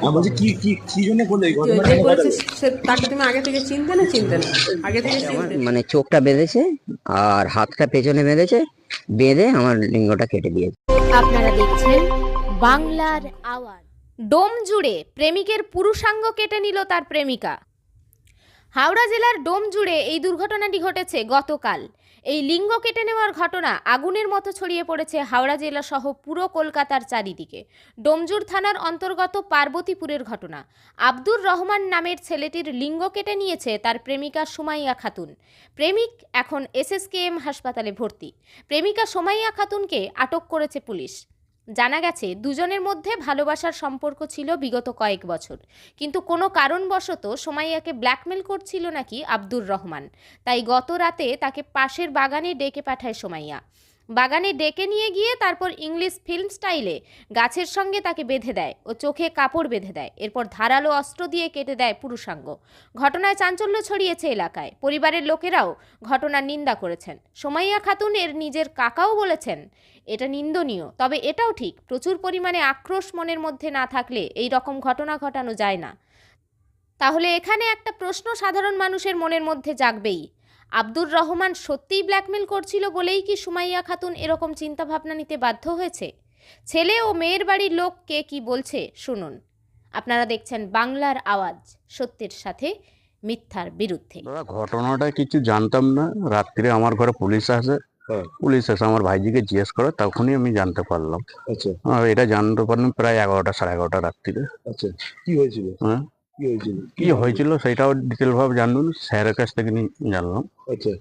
আমি বলছি কি কি কি জন্য করলে এই ঘটনা যে করেছে তাকে তুমি আগে থেকে চিনতে না আগে থেকে আমার চিনতে? মানে চোখটা বেঁধেছে আর হাতটা পেছনে বেঁধেছে, বেঁধে আমার লিঙ্গটা কেটে দিয়েছে। আপনারা দেখছেন বাংলার আওয়াজ। ডোম জুড়ে প্রেমিকের পুরুষাঙ্গ কেটে নিল তার প্রেমিকা। হাওড়া জেলার ডোম জুড়ে এই দুর্ঘটনাটি ঘটেছে গতকাল। এই লিঙ্গ কেটে নেওয়ার ঘটনা আগুনের মতো ছড়িয়ে পড়েছে হাওড়া জেলা সহ পুরো কলকাতার চারিদিকে। ডোমজুর থানার অন্তর্গত পার্বতীপুরের ঘটনা। আব্দুর রহমান নামের ছেলেটির লিঙ্গ কেটে নিয়েছে তার প্রেমিকা সুমাইয়া খাতুন। প্রেমিক এখন SSKM হাসপাতালে ভর্তি। প্রেমিকা সুমাইয়া খাতুনকে আটক করেছে পুলিশ। জানা গেছে দুজনের মধ্যে ভালোবাসার সম্পর্ক ছিল বিগত কয়েক বছর, কিন্তু কোনো কারণবশত সুমাইয়াকে ব্ল্যাকমেল করছিল নাকি আব্দুর রহমান। তাই গত রাতে তাকে পাশের বাগানে ডেকে পাঠায় সুমাইয়া। বাগানে ডেকে নিয়ে গিয়ে তারপর ইংলিশ ফিল্ম স্টাইলে গাছের সঙ্গে তাকে বেঁধে দেয় ও চোখে কাপড় বেঁধে দেয়। এরপর ধারালো অস্ত্র দিয়ে কেটে দেয় পুরুষাঙ্গ। ঘটনায় চাঞ্চল্য ছড়িয়েছে এলাকায়। পরিবারের লোকেরাও ঘটনার নিন্দা করেছেন। সুমাইয়া খাতুন এর নিজের কাকাও বলেছেন এটা নিন্দনীয়, তবে এটাও ঠিক প্রচুর পরিমাণে আক্রোশ মনের মধ্যে না থাকলে এই রকম ঘটনা ঘটানো যায় না। তাহলে এখানে একটা প্রশ্ন সাধারণ মানুষের মনের মধ্যে জাগবেই, আব্দুর রহমান সত্যিই ব্ল্যাকমেল করছিল বলেই কি সুমাইয়া খাতুন এরকম চিন্তাভাবনা নিতে বাধ্য হয়েছে? ছেলে ও মেয়ের বাড়ির লোক কে কি বলছে শুনুন। আপনারা দেখছেন বাংলার আওয়াজ, সত্যের সাথে মিথ্যার বিরুদ্ধে। দাদা ঘটনাটা কিছু জানতাম না, রাত্রে আমার ঘরে পুলিশ আসে। পুলিশ এসে আমার ভাইজিকে জিজ্ঞেস করে, তখনই আমি জানতে পারলাম। আচ্ছা এটা জানতে পারলাম প্রায় 11টা সাড়ে 11টা রাত্রিরে। আচ্ছা, কি হয়েছিল? হ্যাঁ, কি হয়েছিল? কি হয়েছিল সেটাও ডিটেল ভাবে জানবেন, স্যারের কাছ থেকে জানলাম। আচ্ছা,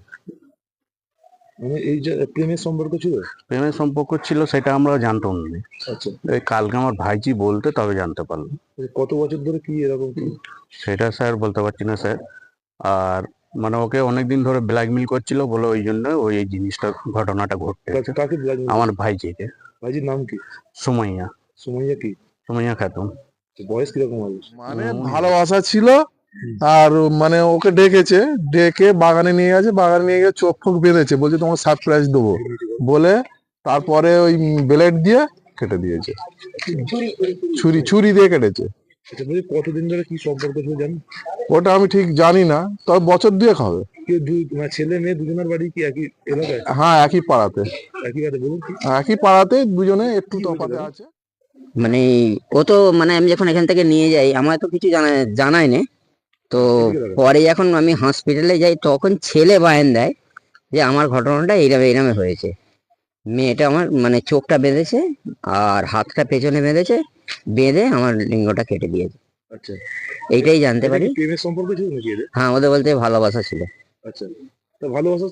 মানে এই যে প্রেমের সম্পর্ক ছিল? প্রেমের সম্পর্ক ছিল সেটা আমরা জানতাম না। আচ্ছা, এই কালকে আমার ভাইজি বলতে তবে জানতে পারলাম। কত বছর ধরে কি এরকম কি? সেটা স্যার বলতে পারছি না স্যার। আর মানে ওকে অনেকদিন ধরে ব্ল্যাকমেল করছিল বলে ওই জন্য ওই এই জিনিসটা ঘটনাটা ঘটতে গেছে। কাকে blackmail? আমার ভাইজিকে। ভাইজির নাম কি? সুমাইয়া। সুমাইয়া কি? সুমাইয়া খাতুন। বয়স কিরকম হবে? মানে ভালোবাসা ছিল, আর মানে ওকে ডেকেছে, ডেকে বাগানে নিয়ে গেছে, বাগানে নিয়ে গিয়ে চোখ ফোক বেঁধেছে, বলছে তোমাকে সারপ্রাইজ দেবো বলে, তারপরে ওই ব্লেড দিয়ে কেটে দিয়েছে। ছুরি দিয়ে কেটেছে। আচ্ছা, বলছি কতদিন ধরে কি সম্পর্ক ছিল জানেন? ওটা আমি ঠিক জানি না, তবে বছর দুয়েক হবে। কেউ মানে ছেলে মেয়ে দুজনের বাড়ি কি একই এলাকায়? হ্যাঁ, একই পাড়াতে। একই বাড়ি বলুন কি? একই পাড়াতে, দুজনে একটু তফাতে আছে। মানে ও তো মানে আমি যখন এখান থেকে নিয়ে যাই আমার তো কিছু জানাই না। তো পরে যখন আমি হসপিটালে যাই তখন ছেলে বায়ান দেয় যে আমার ঘটনাটা এইরকম হয়েছে। মেয়েটা আমার মানে চোখটা বেঁধেছে আর হাতটা পেছনে বেঁধেছে, বেঁধে আমার লিঙ্গটা কেটে দিয়েছে। আচ্ছা, এইটাই জানতে এটা পারি। কি প্রেমের সম্পর্ক ছিল নাকি এদের? হ্যাঁ, ওদের বলতে ভালোবাসা ছিল। আচ্ছা, তা ভালোবাসা